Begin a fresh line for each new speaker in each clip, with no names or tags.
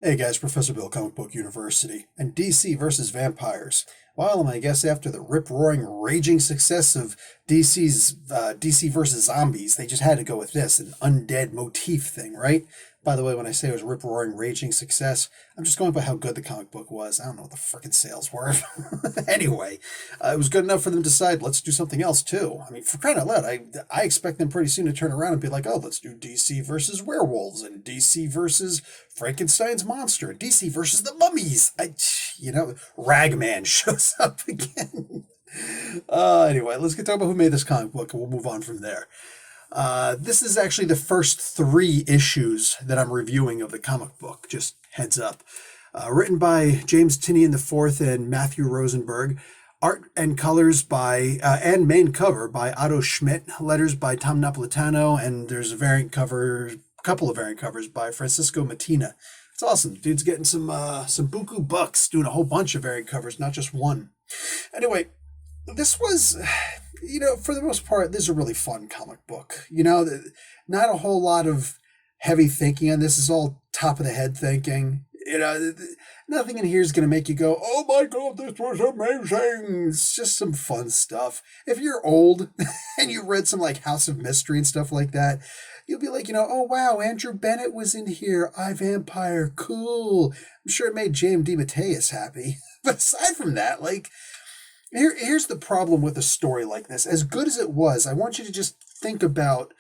Hey guys, Professor Bill, Comic Book University, and DC versus vampires. Well, I guess after the rip-roaring, raging success of DC's DC versus zombies, they just had to go with this, an undead motif thing, right? By the way, when I say it was rip-roaring, raging success, I'm just going by how good the comic book was. I don't know what the frickin' sales were. Anyway, it was good enough for them to decide, let's do something else too. I mean, for crying out loud, I expect them pretty soon to turn around and be like, oh, let's do DC versus werewolves and DC versus Frankenstein's monster, DC versus the mummies. Ragman shows up again. Anyway, let's get talking about who made this comic book, and we'll move on from there. This is actually the first three issues that I'm reviewing of the comic book. Just heads up. Written by James Tynion IV and Matthew Rosenberg. Art and colors by, and main cover by Otto Schmidt. Letters by Tom Napolitano, and there's a couple of variant covers by Francisco Mattina. It's awesome. Dude's getting some buku bucks doing a whole bunch of variant covers, not just one. Anyway, this was, for the most part, this is a really fun comic book. Not a whole lot of heavy thinking on this. It's all top of the head thinking. Nothing in here is going to make you go, oh my God, this was amazing. It's just some fun stuff. If you're old and you read some like House of Mystery and stuff like that, you'll be like, oh wow, Andrew Bennett was in here. I Vampire, cool. I'm sure it made J.M. DeMatteis happy. But aside from that, here's the problem with a story like this. As good as it was, I want you to just think about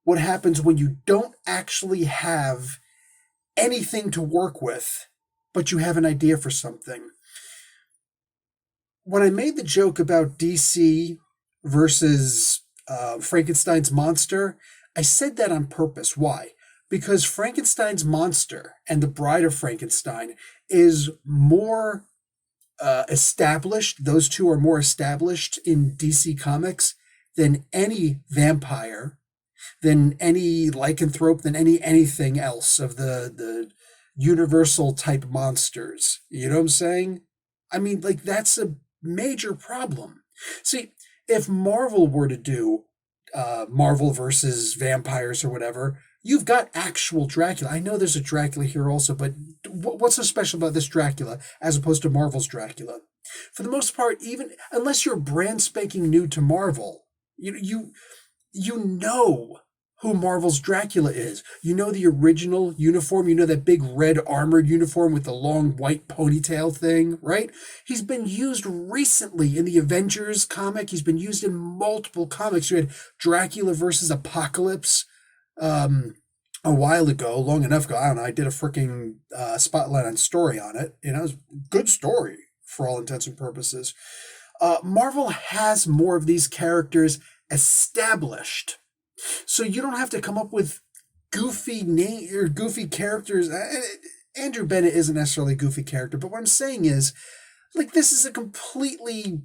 what happens when you don't actually have anything to work with, but you have an idea for something. When I made the joke about DC versus Frankenstein's monster, I said that on purpose. Why? Because Frankenstein's monster and the Bride of Frankenstein is more established. Those two are more established in DC Comics than any vampire, than any lycanthrope, than anything else of the universal type monsters. You know what I'm saying? I mean, that's a major problem. See, if Marvel were to do Marvel versus vampires or whatever, you've got actual Dracula. I know there's a Dracula here also, but what's so special about this Dracula as opposed to Marvel's Dracula? For the most part, even unless you're brand spanking new to Marvel, you know who Marvel's Dracula is. You know the original uniform. You know that big red armored uniform with the long white ponytail thing, right? He's been used recently in the Avengers comic. He's been used in multiple comics. You had Dracula versus Apocalypse a while ago, long enough ago. I don't know. I did a freaking spotlight on story on it. It was a good story for all intents and purposes. Marvel has more of these characters established. So you don't have to come up with goofy name or goofy characters. Andrew Bennett isn't necessarily a goofy character, but what I'm saying is, this is a completely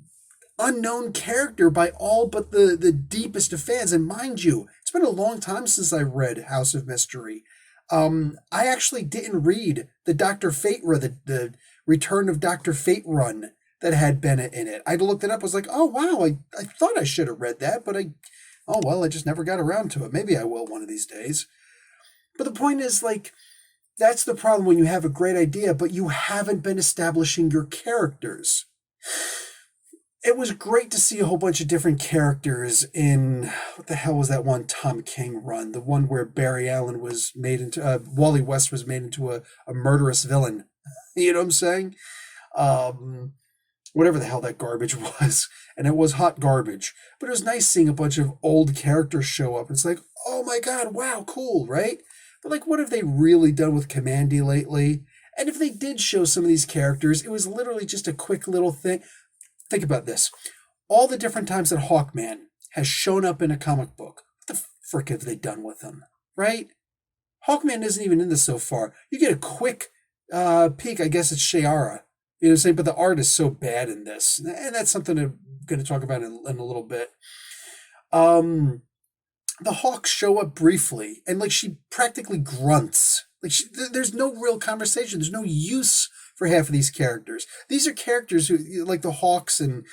unknown character by all but the deepest of fans. And mind you, it's been a long time since I read House of Mystery. I actually didn't read the Dr. Fate run, the Return of Dr. Fate run that had Bennett in it. I looked it up, I was like, oh wow, I thought I should have read that, but oh, well, I just never got around to it. Maybe I will one of these days. But the point is, that's the problem when you have a great idea, but you haven't been establishing your characters. It was great to see a whole bunch of different characters in, what the hell was that one Tom King run? The one where Barry Allen was made into, Wally West was made into a murderous villain. You know what I'm saying? Whatever the hell that garbage was. And it was hot garbage. But it was nice seeing a bunch of old characters show up. It's like, oh my God, wow, cool, right? But what have they really done with Commandy lately? And if they did show some of these characters, it was literally just a quick little thing. Think about this. All the different times that Hawkman has shown up in a comic book, what the frick have they done with him, right? Hawkman isn't even in this so far. You get a quick peek, I guess it's Shiara. You know what I'm saying? But the art is so bad in this. And that's something I'm going to talk about in a little bit. The Hawks show up briefly, and she practically grunts. There's no real conversation. There's no use for half of these characters. These are characters who, like the Hawks and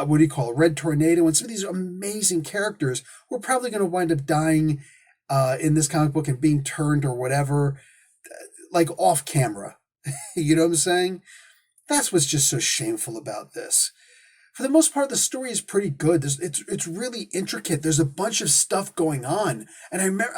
what do you call it, Red Tornado, and some of these amazing characters who are probably going to wind up dying in this comic book and being turned or whatever. like off camera. You know what I'm saying? That's what's just so shameful about this. For the most part, the story is pretty good. It's really intricate. There's a bunch of stuff going on, and I remember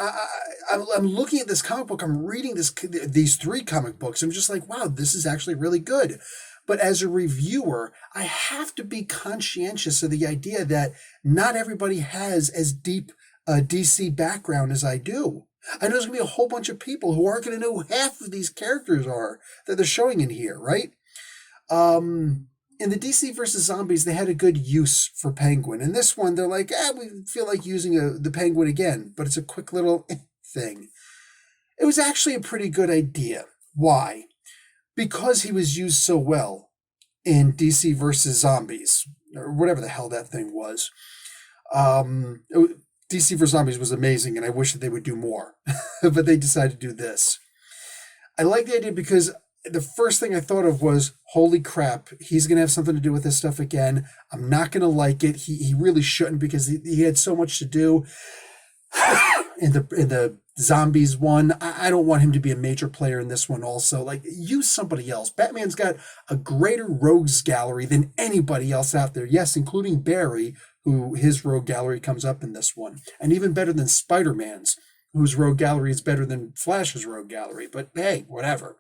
I'm looking at this comic book. I'm reading these three comic books. I'm just like, wow, this is actually really good. But as a reviewer, I have to be conscientious of the idea that not everybody has as deep a DC background as I do. I know there's going to be a whole bunch of people who aren't going to know who half of these characters are that they're showing in here, right? In the DC versus Zombies, they had a good use for Penguin. In this one, they're like, we feel like using the Penguin again, but it's a quick little thing. It was actually a pretty good idea. Why? Because he was used so well in DC versus Zombies, or whatever the hell that thing was. DC vs. Zombies was amazing, and I wish that they would do more. But they decided to do this. I like the idea because the first thing I thought of was, holy crap, he's going to have something to do with this stuff again. I'm not going to like it. He really shouldn't, because he had so much to do in the Zombies one. I don't want him to be a major player in this one also. Like, use somebody else. Batman's got a greater rogues gallery than anybody else out there. Yes, including Barry, who his rogue gallery comes up in this one. And even better than Spider-Man's, whose rogue gallery is better than Flash's rogue gallery. But hey, whatever.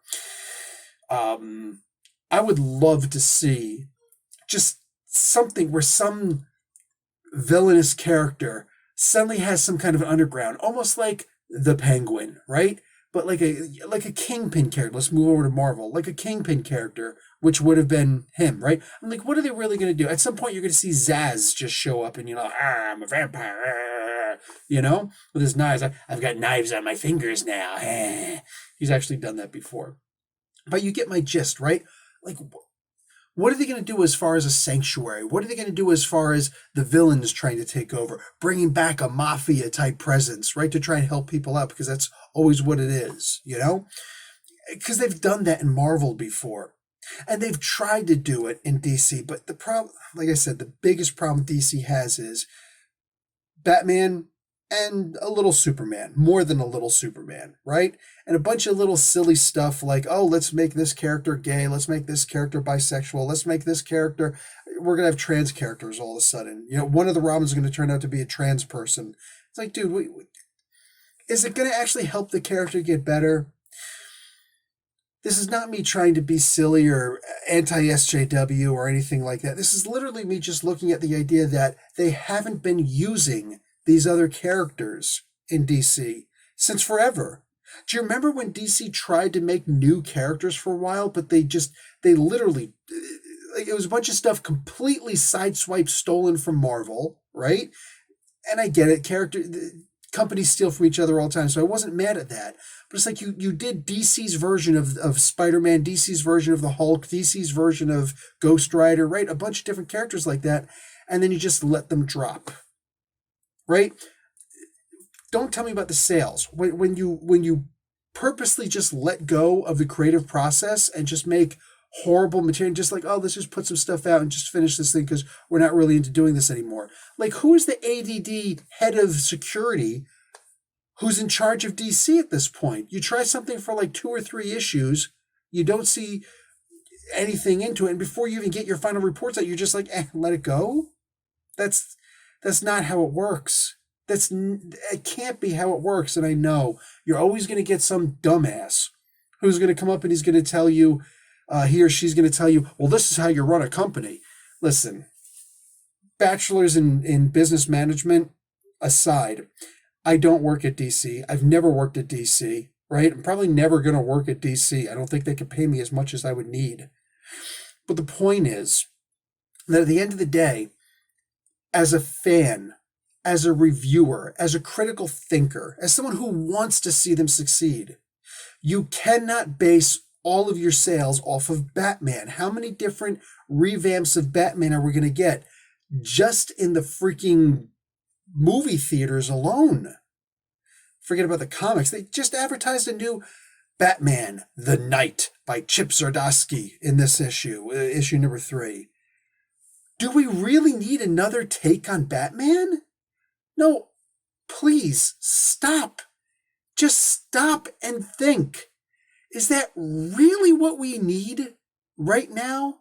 I would love to see just something where some villainous character suddenly has some kind of underground, almost like the Penguin, right? But like a Kingpin character. Let's move over to Marvel. Like a Kingpin character, which would have been him, right? I'm like, what are they really going to do? At some point, you're going to see Zaz just show up and, I'm a vampire, with his knives. I've got knives on my fingers now. He's actually done that before. But you get my gist, right? Like, what are they going to do as far as a sanctuary? What are they going to do as far as the villains trying to take over? Bringing back a mafia-type presence, right? To try and help people out, because that's always what it is, Because they've done that in Marvel before. And they've tried to do it in DC. But the problem, like I said, the biggest problem DC has is Batman and a little Superman, more than a little Superman, right? And a bunch of little silly stuff like, let's make this character gay, let's make this character bisexual, let's make this character, we're going to have trans characters all of a sudden. One of the Robins is going to turn out to be a trans person. It's like, dude, is it going to actually help the character get better? This is not me trying to be silly or anti-SJW or anything like that. This is literally me just looking at the idea that they haven't been using these other characters in DC since forever. Do you remember when DC tried to make new characters for a while, but they literally, it was a bunch of stuff completely sideswiped, stolen from Marvel, right? And I get it, companies steal from each other all the time, so I wasn't mad at that. But it's like you did DC's version of Spider-Man, DC's version of the Hulk, DC's version of Ghost Rider, right? A bunch of different characters like that, and then you just let them drop. Right? Don't tell me about the sales. When you purposely just let go of the creative process and just make horrible material, just like, let's just put some stuff out and just finish this thing because we're not really into doing this anymore. Like, who is the ADD head of security who's in charge of DC at this point? You try something for like 2 or 3 issues, you don't see anything into it, and before you even get your final reports out, you're just like, let it go? That's not how it works. It can't be how it works. And I know you're always going to get some dumbass who's going to come up and he's going to tell you, he or she's going to tell you, well, this is how you run a company. Listen, bachelors in business management aside, I don't work at DC. I've never worked at DC, right? I'm probably never going to work at DC. I don't think they could pay me as much as I would need. But the point is that at the end of the day, as a fan, as a reviewer, as a critical thinker, as someone who wants to see them succeed, you cannot base all of your sales off of Batman. How many different revamps of Batman are we going to get just in the freaking movie theaters alone? Forget about the comics. They just advertised a new Batman, The Knight by Chip Zdarsky in this issue number 3. Do we really need another take on Batman? No, please stop. Just stop and think. Is that really what we need right now?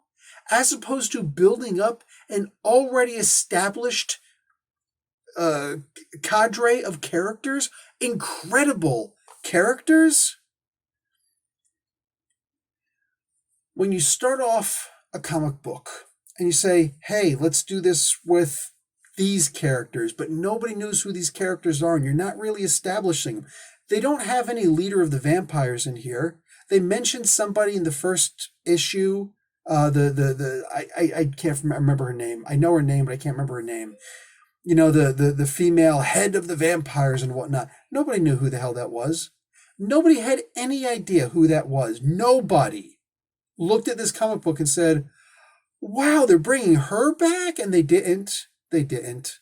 As opposed to building up an already established uh, cadre of characters, incredible characters. When you start off a comic book and you say, hey, let's do this with these characters, but nobody knows who these characters are, and you're not really establishing them. They don't have any leader of the vampires in here. They mentioned somebody in the first issue. I can't remember her name. I know her name, but I can't remember her name. You know, the female head of the vampires and whatnot. Nobody knew who the hell that was. Nobody had any idea who that was. Nobody looked at this comic book and said, wow, they're bringing her back? And they didn't. They didn't.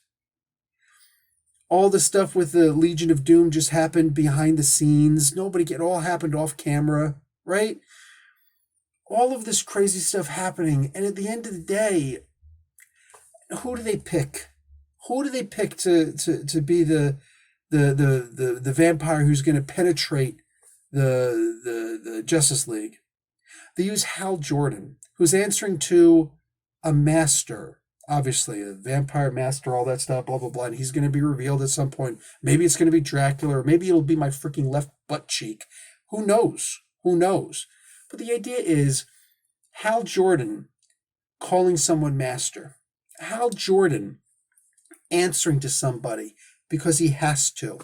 All the stuff with the Legion of Doom just happened behind the scenes. It all happened off camera, right? All of this crazy stuff happening. And at the end of the day, who do they pick? Who do they pick to be the vampire who's going to penetrate the Justice League? They use Hal Jordan, who's answering to a master, obviously, a vampire master, all that stuff, blah, blah, blah. And he's going to be revealed at some point. Maybe it's going to be Dracula, or maybe it'll be my freaking left butt cheek. Who knows? Who knows? But the idea is Hal Jordan calling someone master. Hal Jordan answering to somebody because he has to.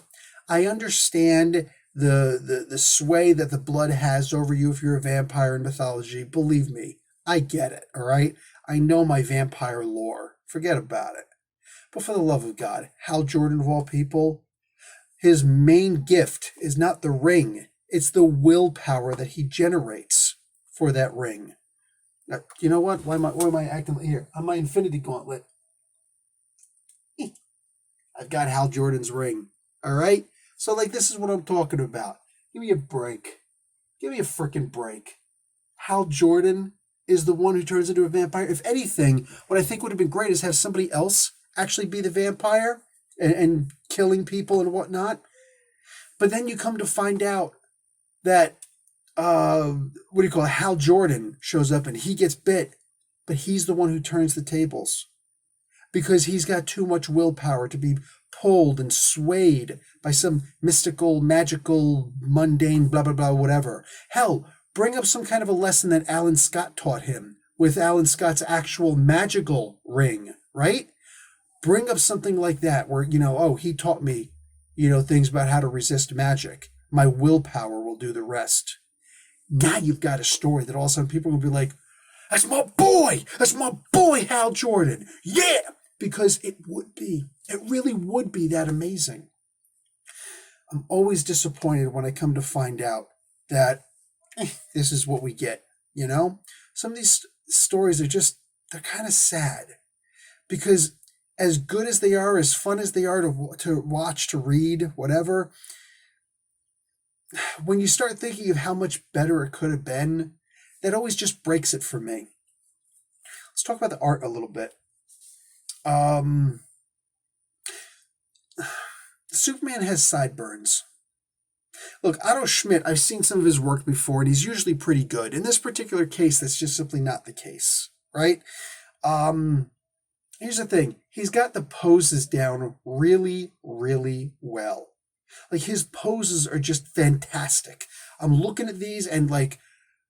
I understand the sway that the blood has over you if you're a vampire in mythology. Believe me, I get it, all right? I know my vampire lore. Forget about it. But for the love of God, Hal Jordan of all people, his main gift is not the ring. It's the willpower that he generates for that ring. Now, you know what? Why am I acting here? On my Infinity Gauntlet, I've got Hal Jordan's ring. All right? So, like, this is what I'm talking about. Give me a break. Give me a freaking break. Hal Jordan is the one who turns into a vampire. If anything, what I think would have been great is have somebody else actually be the vampire and killing people and whatnot. But then you come to find out that, Hal Jordan shows up and he gets bit, but he's the one who turns the tables. Because he's got too much willpower to be pulled and swayed by some mystical, magical, mundane, blah, blah, blah, whatever. Hell, bring up some kind of a lesson that Alan Scott taught him with Alan Scott's actual magical ring, right? Bring up something like that where, he taught me, things about how to resist magic. My willpower will do the rest. Now you've got a story that all of a sudden people will be like, that's my boy! That's my boy, Hal Jordan! Yeah! Because it really would be that amazing. I'm always disappointed when I come to find out that this is what we get, Some of these stories they're kind of sad. Because as good as they are, as fun as they are to watch, to read, whatever, when you start thinking of how much better it could have been, that always just breaks it for me. Let's talk about the art a little bit. Superman has sideburns. Look, Otto Schmidt, I've seen some of his work before, and he's usually pretty good. In this particular case, that's just simply not the case, right? Here's the thing. He's got the poses down really, really well. Like, his poses are just fantastic. I'm looking at these, and, like,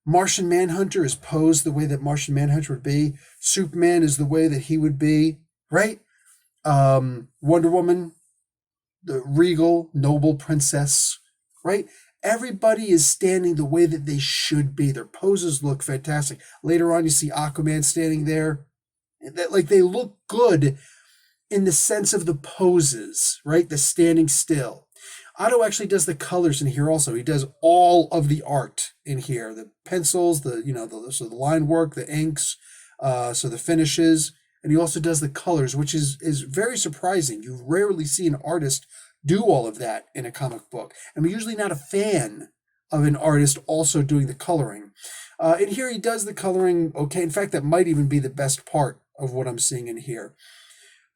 Martian Manhunter is posed the way that Martian Manhunter would be. Superman is the way that he would be, right? Wonder Woman, the regal, noble princess, right? Everybody is standing the way that they should be. Their poses look fantastic. Later on, you see Aquaman standing there. They look good in the sense of the poses, right? The standing still. Otto actually does the colors in here also. He does all of the art in here. The pencils, the line work, the inks, so the finishes. And he also does the colors, which is very surprising. You rarely see an artist do all of that in a comic book. I'm usually not a fan of an artist also doing the coloring. In here, he does the coloring okay. In fact, that might even be the best part of what I'm seeing in here.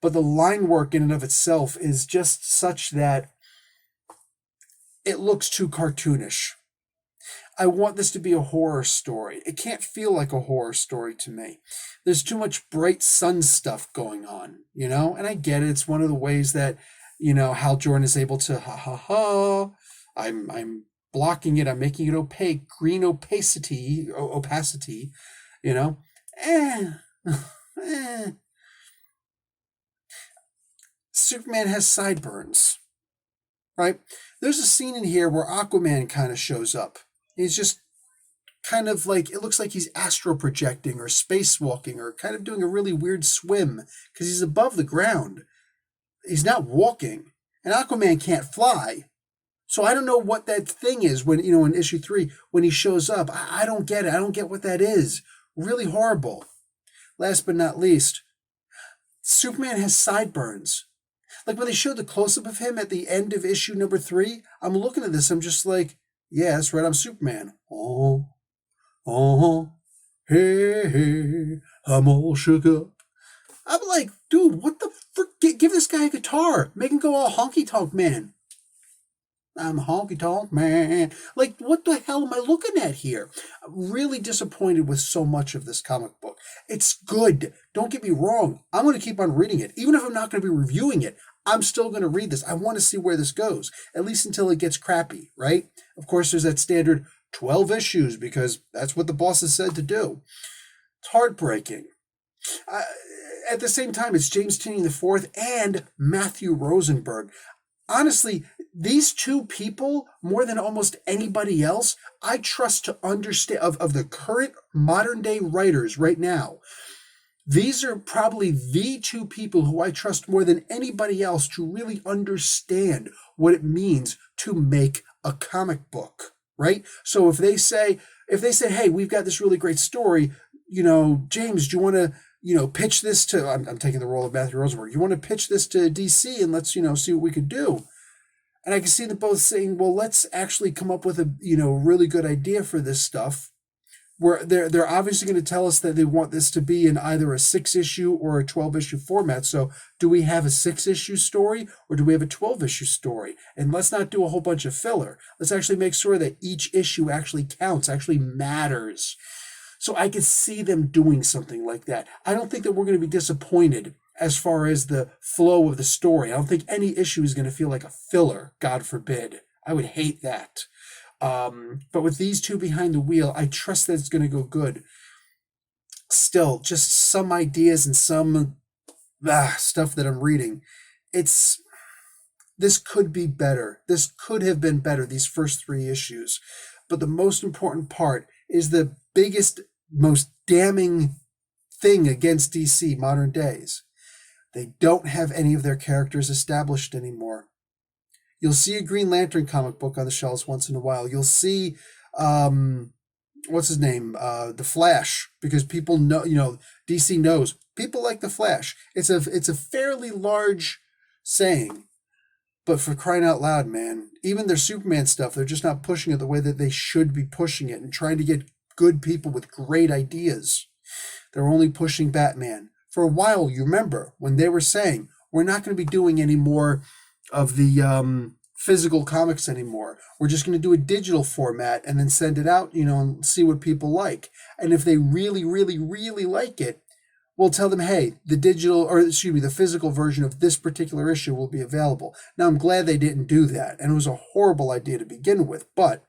But the line work in and of itself is just such that it looks too cartoonish. I want this to be a horror story. It can't feel like a horror story to me. There's too much bright sun stuff going on, you know? And I get it. It's one of the ways that, Hal Jordan is able to ha ha ha. I'm blocking it. I'm making it opaque, green opacity, you know? Eh, eh. Superman has sideburns, right? There's a scene in here where Aquaman kind of shows up. He's just kind of like, it looks like he's astral projecting or spacewalking or kind of doing a really weird swim because he's above the ground. He's not walking. And Aquaman can't fly. So I don't know what that thing is when, in issue 3, when he shows up. I don't get it. I don't get what that is. Really horrible. Last but not least, Superman has sideburns. Like when they showed the close-up of him at the end of issue number 3, I'm looking at this, I'm just like, yeah, that's right, I'm Superman. Oh, hey, hey, I'm all shook up. I'm like, dude, what the frick? Give this guy a guitar. Make him go all honky-tonk man. I'm honky-tonk man. Like, what the hell am I looking at here? I'm really disappointed with so much of this comic book. It's good. Don't get me wrong. I'm going to keep on reading it. Even if I'm not going to be reviewing it, I'm still going to read this. I want to see where this goes, at least until it gets crappy, right? Of course, there's that standard 12 issues because that's what the boss has said to do. It's heartbreaking. At the same time, it's James Tynion IV and Matthew Rosenberg. Honestly, these two people, more than almost anybody else, I trust to understand of the current modern day writers right now. These are probably the two people who I trust more than anybody else to really understand what it means to make a comic book, right? So if they say, hey, we've got this really great story, James, do you want to, pitch this to, I'm taking the role of Matthew Rosenberg. You want to pitch this to DC and let's, see what we could do. And I can see them both saying, well, let's actually come up with a, really good idea for this stuff. Where they're obviously going to tell us that they want this to be in either a 6-issue or a 12-issue format. So do we have a 6-issue story or do we have a 12-issue story? And let's not do a whole bunch of filler. Let's actually make sure that each issue actually counts, actually matters. So I could see them doing something like that. I don't think that we're going to be disappointed as far as the flow of the story. I don't think any issue is going to feel like a filler, God forbid. I would hate that. But with these two behind the wheel, I trust that it's going to go good. Still, just some ideas and some stuff that I'm reading. This could be better. This could have been better, these first 3 issues. But the most important part is the biggest, most damning thing against DC modern days. They don't have any of their characters established anymore. You'll see a Green Lantern comic book on the shelves once in a while. You'll see, what's his name? The Flash, because people know, DC knows people like the Flash. It's a fairly large saying, but for crying out loud, man, even their Superman stuff, they're just not pushing it the way that they should be pushing it and trying to get good people with great ideas. They're only pushing Batman. For a while, you remember when they were saying, we're not going to be doing any more of the physical comics anymore. We're just going to do a digital format and then send it out, and see what people like. And if they really, really, really like it, we'll tell them, hey, the physical version of this particular issue will be available. Now, I'm glad they didn't do that, and it was a horrible idea to begin with, but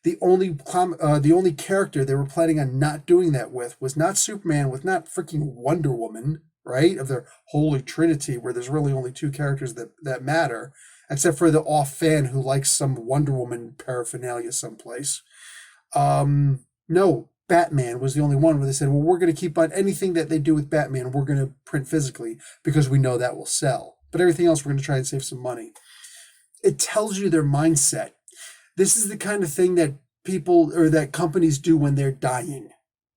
the only character they were planning on not doing that with was not Superman, was not freaking Wonder Woman, right? Of their holy trinity, where there's really only 2 characters that matter, except for the off fan who likes some Wonder Woman paraphernalia someplace. No, Batman was the only one where they said, well, we're going to keep on anything that they do with Batman, we're going to print physically because we know that will sell. But everything else, we're going to try and save some money. It tells you their mindset. This is the kind of thing that people or that companies do when they're dying.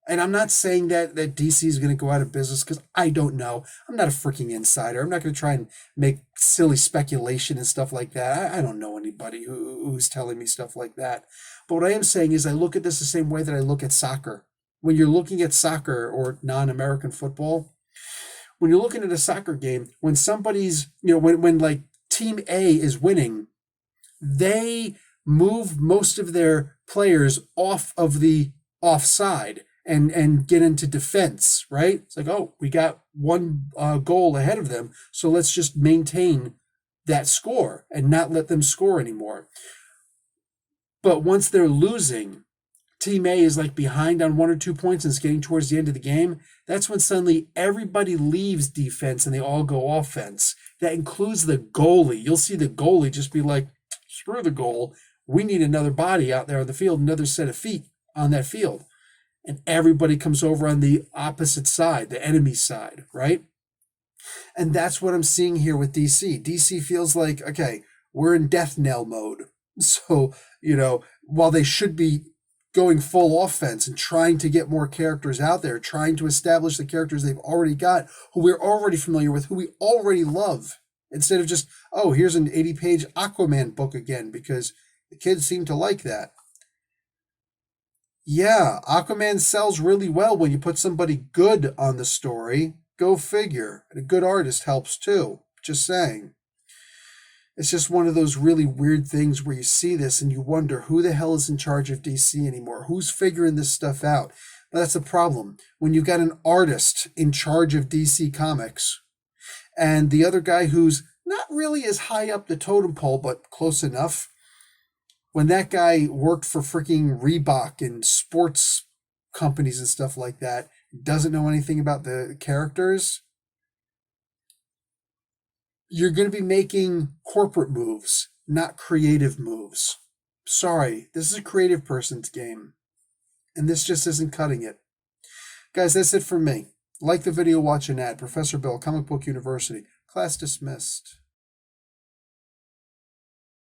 And I'm not saying that DC is going to go out of business because I don't know. I'm not a freaking insider. I'm not going to try and make silly speculation and stuff like that. I don't know anybody who's telling me stuff like that. But what I am saying is I look at this the same way that I look at soccer. When you're looking at soccer or non-American football, when you're looking at a soccer game, when somebody's, when like Team A is winning, they move most of their players off of the offside and get into defense, right? It's like, oh, we got one goal ahead of them, so let's just maintain that score and not let them score anymore. But once they're losing, Team A is like behind on 1 or 2 points and it's getting towards the end of the game. That's when suddenly everybody leaves defense and they all go offense. That includes the goalie. You'll see the goalie just be like, screw the goal. We need another body out there on the field, another set of feet on that field. And everybody comes over on the opposite side, the enemy side, right? And that's what I'm seeing here with DC. DC feels like, okay, we're in death knell mode. So, while they should be going full offense and trying to get more characters out there, trying to establish the characters they've already got, who we're already familiar with, who we already love, instead of just, oh, here's an 80-page Aquaman book again, because the kids seem to like that. Yeah, Aquaman sells really well when you put somebody good on the story. Go figure. And a good artist helps too. Just saying. It's just one of those really weird things where you see this and you wonder who the hell is in charge of DC anymore? Who's figuring this stuff out? But that's the problem. When you've got an artist in charge of DC Comics and the other guy who's not really as high up the totem pole, but close enough, when that guy worked for freaking Reebok and sports companies and stuff like that, doesn't know anything about the characters, you're going to be making corporate moves, not creative moves. Sorry, this is a creative person's game, and this just isn't cutting it. Guys, that's it for me. Like the video, watch an ad. Professor Bill, Comic Book University. Class dismissed.